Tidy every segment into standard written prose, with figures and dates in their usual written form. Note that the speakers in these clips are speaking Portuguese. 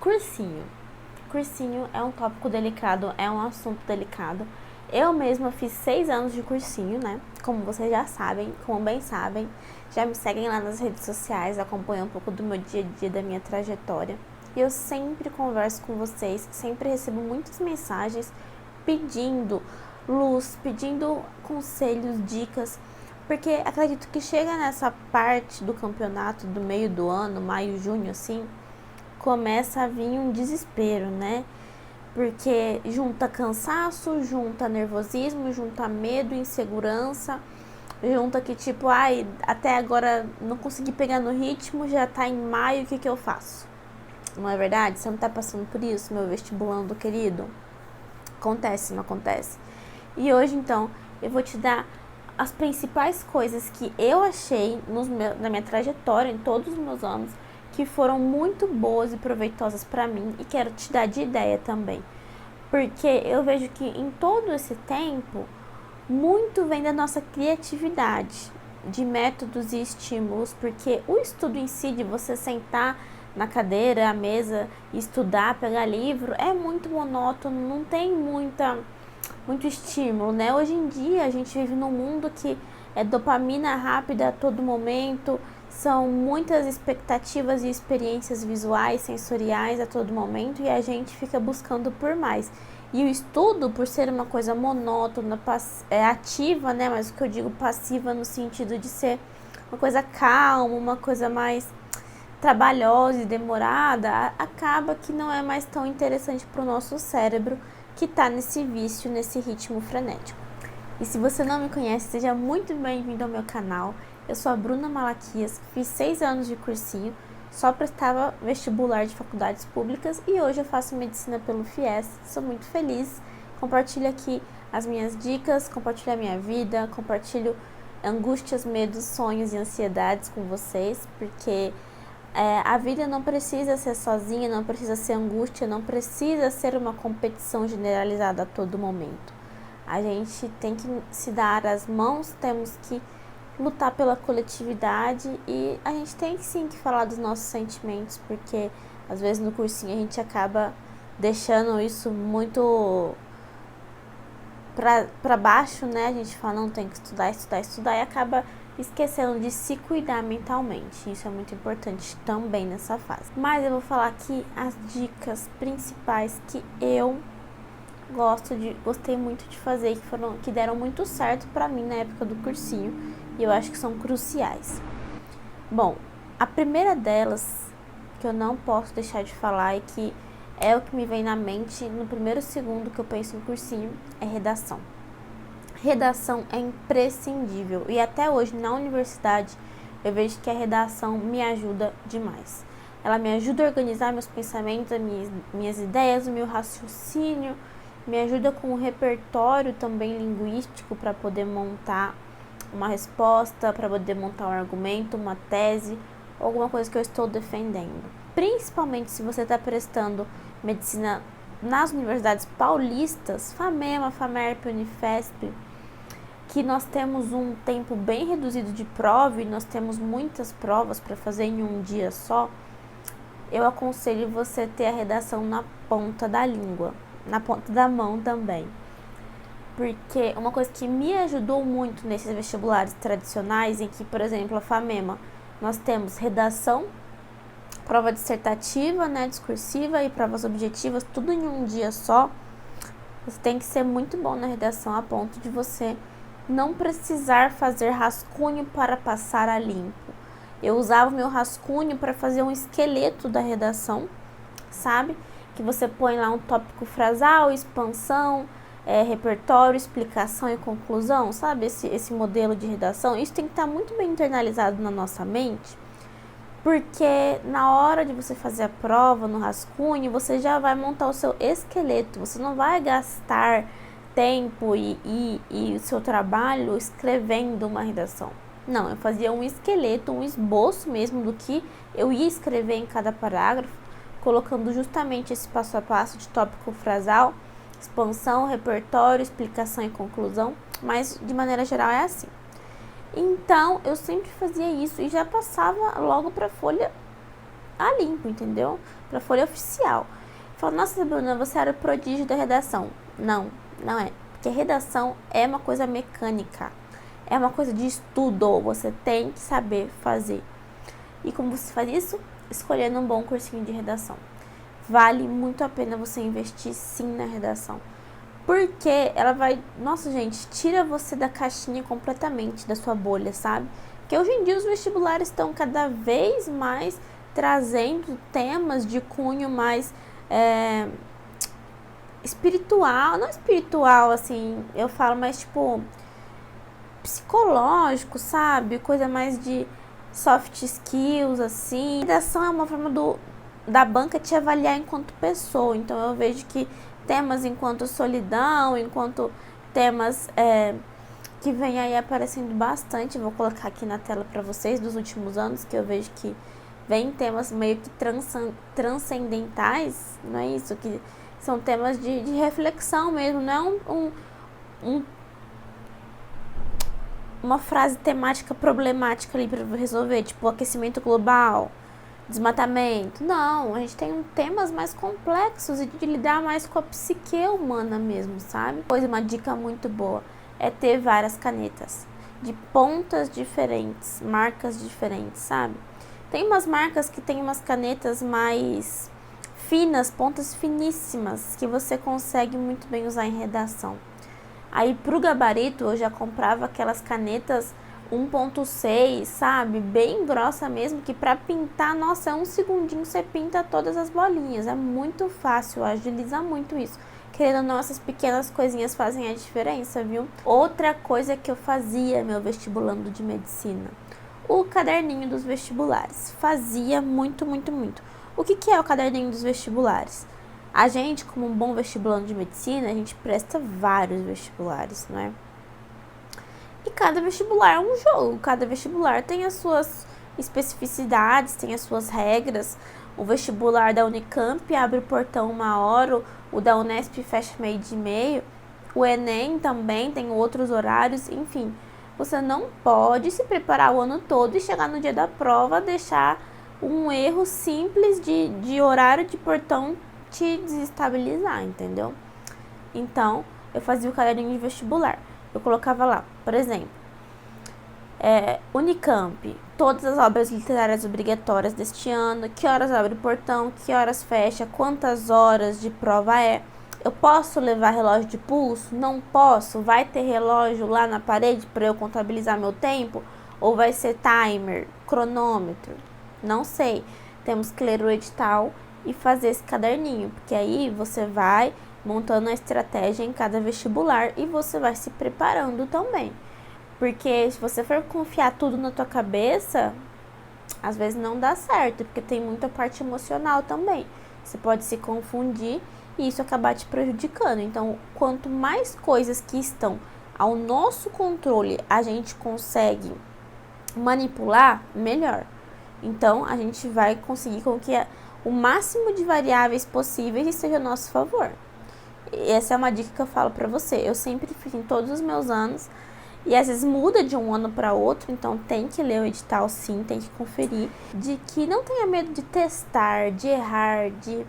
Cursinho. Cursinho é um tópico delicado, é um assunto delicado. Eu mesma fiz 6 anos de cursinho, né? Como vocês já sabem, como bem sabem, já me seguem lá nas redes sociais, acompanham um pouco do meu dia a dia, da minha trajetória. E eu sempre converso com vocês, sempre recebo muitas mensagens pedindo luz, pedindo conselhos, dicas, porque acredito que chega nessa parte do campeonato, do meio do ano, maio, junho, assim, começa a vir um desespero, né? Porque junta cansaço, junta nervosismo, junta medo, insegurança, junta que tipo, ai, até agora não consegui pegar no ritmo, já tá em maio, o que eu faço? Não é verdade? Você não tá passando por isso, meu vestibulando querido? Acontece, não acontece? E hoje, então, eu vou te dar as principais coisas que eu achei na minha trajetória, em todos os meus anos, que foram muito boas e proveitosas para mim, e quero te dar de ideia também. Porque eu vejo que em todo esse tempo, muito vem da nossa criatividade, de métodos e estímulos, porque o estudo em si, de você sentar na cadeira, à mesa, estudar, pegar livro, é muito monótono, não tem muito estímulo, né? Hoje em dia a gente vive num mundo que é dopamina rápida a todo momento, são muitas expectativas e experiências visuais, sensoriais a todo momento, e a gente fica buscando por mais. E o estudo, por ser uma coisa monótona, ativa, né? Mas o que eu digo passiva no sentido de ser uma coisa calma, uma coisa mais trabalhosa e demorada, acaba que não é mais tão interessante para o nosso cérebro, que está nesse vício, nesse ritmo frenético. E se você não me conhece, seja muito bem-vindo ao meu canal. Eu sou a Bruna Malaquias, fiz 6 anos de cursinho, só prestava vestibular de faculdades públicas e hoje eu faço medicina pelo FIES. Sou muito feliz, compartilho aqui as minhas dicas, compartilho a minha vida, compartilho angústias, medos, sonhos e ansiedades com vocês, porque a vida não precisa ser sozinha, não precisa ser angústia, não precisa ser uma competição generalizada a todo momento. A gente tem que se dar as mãos, temos que lutar pela coletividade e a gente tem sim que falar dos nossos sentimentos, porque às vezes no cursinho a gente acaba deixando isso muito pra baixo, né? A gente fala, não, tem que estudar e acaba esquecendo de se cuidar mentalmente. Isso é muito importante também nessa fase. Mas eu vou falar aqui as dicas principais que eu gostei muito de fazer e que deram muito certo pra mim na época do cursinho, e eu acho que são cruciais. Bom, a primeira delas, que eu não posso deixar de falar e que é o que me vem na mente no primeiro segundo que eu penso em cursinho, é redação. Redação é imprescindível e até hoje na universidade eu vejo que a redação me ajuda demais. Ela me ajuda a organizar meus pensamentos, minhas ideias, o meu raciocínio, me ajuda com o repertório também linguístico para poder montar uma resposta, para poder montar um argumento, uma tese, alguma coisa que eu estou defendendo. Principalmente se você está prestando medicina nas universidades paulistas, FAMEMA, FAMERP, Unifesp, que nós temos um tempo bem reduzido de prova e nós temos muitas provas para fazer em um dia só, eu aconselho você ter a redação na ponta da língua, na ponta da mão também. Porque uma coisa que me ajudou muito nesses vestibulares tradicionais, em que, por exemplo, a FAMEMA, nós temos redação, prova dissertativa, né, discursiva e provas objetivas, tudo em um dia só. Você tem que ser muito bom na redação a ponto de você não precisar fazer rascunho para passar a limpo. Eu usava o meu rascunho para fazer um esqueleto da redação, sabe? Que você põe lá um tópico frasal, expansão, repertório, explicação e conclusão, sabe? Esse modelo de redação. Isso tem que estar muito bem internalizado na nossa mente, porque na hora de você fazer a prova no rascunho, você já vai montar o seu esqueleto. Você não vai gastar tempo e o seu trabalho escrevendo uma redação. Não, eu fazia um esqueleto, um esboço mesmo do que eu ia escrever em cada parágrafo, colocando justamente esse passo a passo de tópico frasal, expansão, repertório, explicação e conclusão, mas de maneira geral é assim. Então, eu sempre fazia isso e já passava logo para a folha a limpo, entendeu? Pra folha oficial. Fala, nossa, Bruna, você era o prodígio da redação. Não, não é. Porque redação é uma coisa mecânica. É uma coisa de estudo. Você tem que saber fazer. E como você faz isso? Escolhendo um bom cursinho de redação. Vale muito a pena você investir sim na redação. Porque ela vai... Nossa, gente, tira você da caixinha completamente, da sua bolha, sabe? Porque hoje em dia os vestibulares estão cada vez mais trazendo temas de cunho mais espiritual. Não espiritual, assim, eu falo, mas tipo... psicológico, sabe? Coisa mais de soft skills, assim. A redação é uma forma da banca te avaliar enquanto pessoa. Então eu vejo que temas enquanto solidão, enquanto temas que vem aí aparecendo bastante, vou colocar aqui na tela para vocês, dos últimos anos, que eu vejo que vem temas meio que transcendentais, não é isso? Que são temas de reflexão mesmo, não é uma frase temática problemática ali para resolver, tipo aquecimento global, desmatamento. Não, a gente tem temas mais complexos e de lidar mais com a psique humana mesmo, sabe? Pois uma dica muito boa é ter várias canetas de pontas diferentes, marcas diferentes, sabe? Tem umas marcas que tem umas canetas mais finas, pontas finíssimas, que você consegue muito bem usar em redação. Aí pro gabarito eu já comprava aquelas canetas 1.6, sabe? Bem grossa mesmo, que pra pintar, nossa, é um segundinho você pinta todas as bolinhas. É muito fácil, agiliza muito isso. Querendo ou não, essas pequenas coisinhas fazem a diferença, viu? Outra coisa que eu fazia, meu vestibulando de medicina, o caderninho dos vestibulares. Fazia muito, muito, muito. O que é o caderninho dos vestibulares? A gente, como um bom vestibulando de medicina, a gente presta vários vestibulares, não é? E cada vestibular é um jogo, cada vestibular tem as suas especificidades, tem as suas regras. O vestibular da Unicamp abre o portão 1 hora, o da Unesp fecha meio de meio, o Enem também tem outros horários, enfim. Você não pode se preparar o ano todo e chegar no dia da prova deixar um erro simples de horário de portão te desestabilizar, entendeu? Então, eu fazia o caderninho de vestibular. Eu colocava lá, por exemplo, Unicamp, todas as obras literárias obrigatórias deste ano, que horas abre o portão, que horas fecha, quantas horas de prova é. Eu posso levar relógio de pulso? Não posso. Vai ter relógio lá na parede para eu contabilizar meu tempo? Ou vai ser timer, cronômetro? Não sei. Temos que ler o edital e fazer esse caderninho, porque aí você vai montando a estratégia em cada vestibular e você vai se preparando também. Porque se você for confiar tudo na tua cabeça, às vezes não dá certo, porque tem muita parte emocional também. Você pode se confundir e isso acabar te prejudicando. Então, quanto mais coisas que estão ao nosso controle a gente consegue manipular, melhor. Então, a gente vai conseguir com que o máximo de variáveis possíveis esteja a nosso favor. E essa é uma dica que eu falo pra você. Eu sempre fiz em todos os meus anos. E às vezes muda de um ano para outro, então tem que ler o edital sim, tem que conferir. De que não tenha medo de testar, de errar, de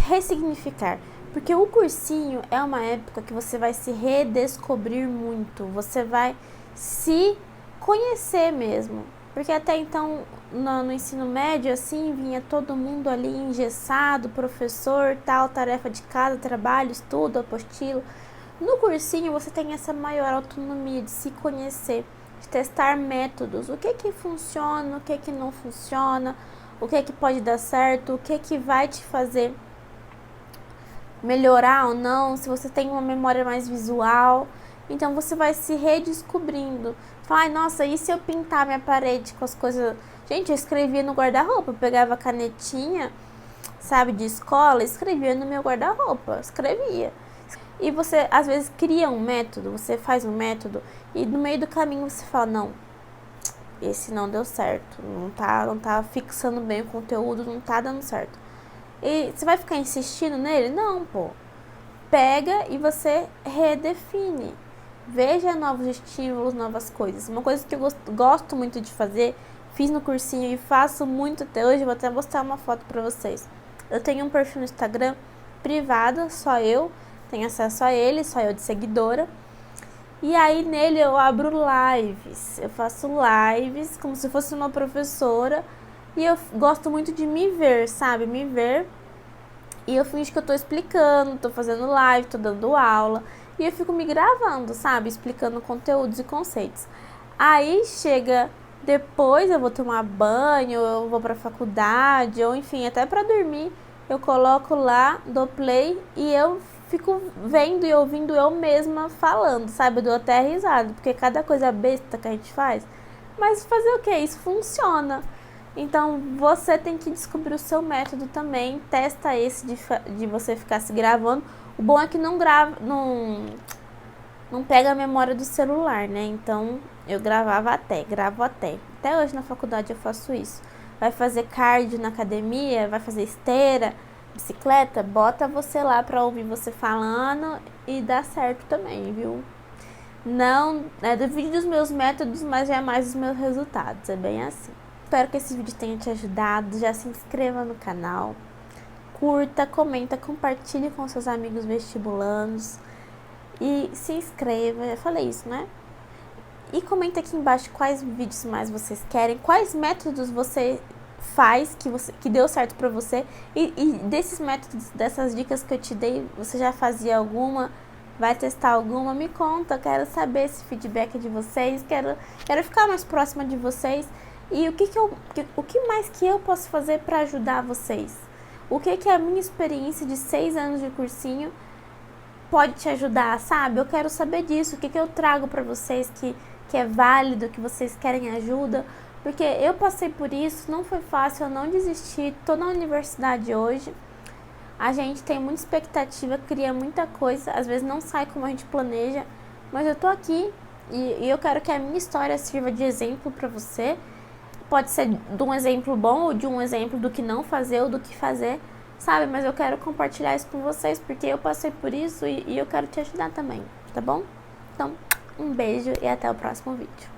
ressignificar. Porque o cursinho é uma época que você vai se redescobrir muito. Você vai se conhecer mesmo. Porque até então, no ensino médio, assim, vinha todo mundo ali engessado, professor, tal, tarefa de casa, trabalho, estudo, apostila. No cursinho, você tem essa maior autonomia de se conhecer, de testar métodos. O que funciona, o que não funciona, o que pode dar certo, o que vai te fazer melhorar ou não, se você tem uma memória mais visual. Então, você vai se redescobrindo. Fala, ai, nossa, e se eu pintar minha parede com as coisas... Gente, eu escrevia no guarda-roupa, eu pegava a canetinha, sabe, de escola, escrevia no meu guarda-roupa, escrevia. E você, às vezes, cria um método, você faz um método, e no meio do caminho você fala, não, esse não deu certo, não tá fixando bem o conteúdo, não tá dando certo. E você vai ficar insistindo nele? Não, pô. Pega e você redefine. Veja novos estímulos, novas coisas. Uma coisa que eu gosto muito de fazer, fiz no cursinho e faço muito até hoje. Vou até mostrar uma foto pra vocês. Eu tenho um perfil no Instagram privado, só eu tenho acesso a ele, só eu de seguidora. E aí nele eu abro lives, eu faço lives como se fosse uma professora. E eu gosto muito de me ver, sabe? Me ver. E eu finjo que eu tô explicando, tô fazendo live, tô dando aula. E eu fico me gravando, sabe? Explicando conteúdos e conceitos. Aí chega depois, eu vou tomar banho, eu vou pra faculdade, ou enfim, até pra dormir. Eu coloco lá, dou play e eu fico vendo e ouvindo eu mesma falando, sabe? Eu dou até risada, porque cada coisa besta que a gente faz. Mas fazer o que? Isso funciona. Então, você tem que descobrir o seu método também. Testa esse de você ficar se gravando. O bom é que não grava, não pega a memória do celular, né? Então, eu gravo até. Até hoje na faculdade eu faço isso. Vai fazer cardio na academia, vai fazer esteira, bicicleta, bota você lá pra ouvir você falando e dá certo também, viu? Não, duvide dos meus métodos, mas jamais dos meus resultados. É bem assim. Espero que esse vídeo tenha te ajudado. Já se inscreva no canal, curta, comenta, compartilhe com seus amigos vestibulandos e se inscreva. Já falei isso, né? E comenta aqui embaixo quais vídeos mais vocês querem, quais métodos você faz que deu certo pra você e desses métodos, dessas dicas que eu te dei, você já fazia alguma? Vai testar alguma? Me conta, quero saber esse feedback de vocês, quero ficar mais próxima de vocês. E o que mais que eu posso fazer para ajudar vocês? O que a minha experiência de 6 anos de cursinho pode te ajudar, sabe? Eu quero saber disso, o que eu trago para vocês que é válido, que vocês querem ajuda. Porque eu passei por isso, não foi fácil, eu não desisti, tô na universidade hoje. A gente tem muita expectativa, cria muita coisa, às vezes não sai como a gente planeja, mas eu tô aqui e eu quero que a minha história sirva de exemplo para você. Pode ser de um exemplo bom ou de um exemplo do que não fazer ou do que fazer, sabe? Mas eu quero compartilhar isso com vocês porque eu passei por isso e eu quero te ajudar também, tá bom? Então, um beijo e até o próximo vídeo.